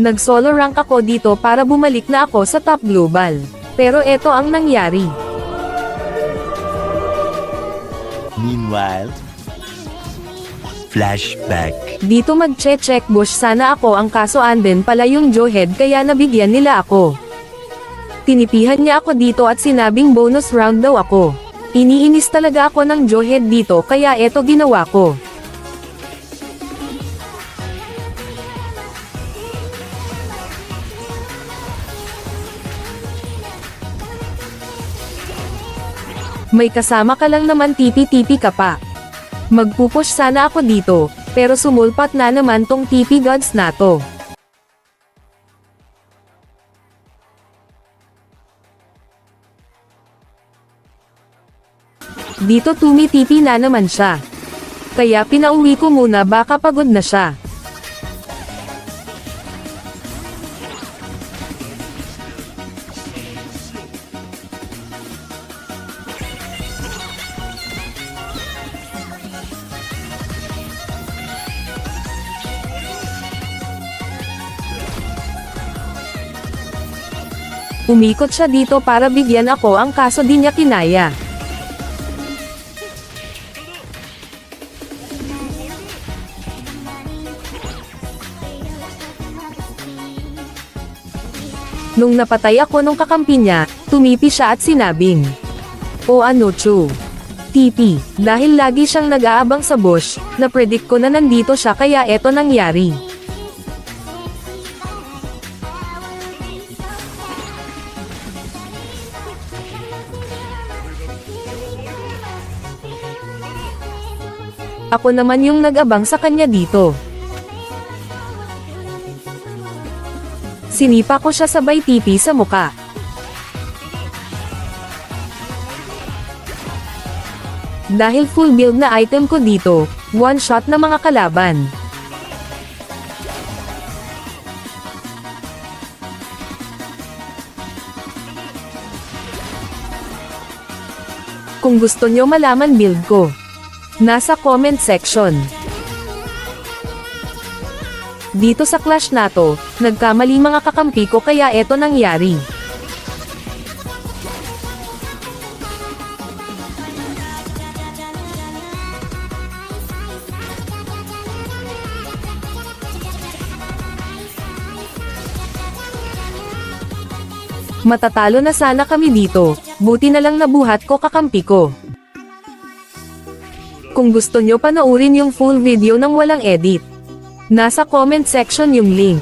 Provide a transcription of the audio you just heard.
Nag-solo rank ako dito para bumalik na ako sa top global. Pero eto ang nangyari. Meanwhile, flashback. Dito mag-check bush sana ako ang kaso andin pala yung Joehead kaya nabigyan nila ako. Tinipihan niya ako dito at sinabing bonus round daw ako. Iniinis talaga ako ng Joehead dito kaya eto ginawa ko. May kasama ka lang naman tipi-tipi ka pa. Magpupush sana ako dito, pero sumulpat na naman tong tipi gods na to. Dito tumitipi na naman siya. Kaya pinauwi ko muna baka pagod na siya. Umikot siya dito para bigyan ako ang kaso di niya kinaya. Nung napatay ako nung kakampi niya, tumipi siya at sinabing, "O ano Chu? TP, dahil lagi siyang nag-aabang sa bush, na-predict ko na nandito siya kaya eto nangyari." Ako naman yung nag-abang sa kanya dito. Sinipa ko siya sabay tipi sa muka. Dahil full build na item ko dito, one shot na mga kalaban. Kung gusto nyo malaman build ko, nasa comment section. Dito sa clash na to, nagkamali mga kakampi ko kaya eto nangyari. Matatalo na sana kami dito, buti na lang nabuhat ko kakampi ko. Kung gusto nyo panoorin yung full video ng walang edit, nasa comment section yung link.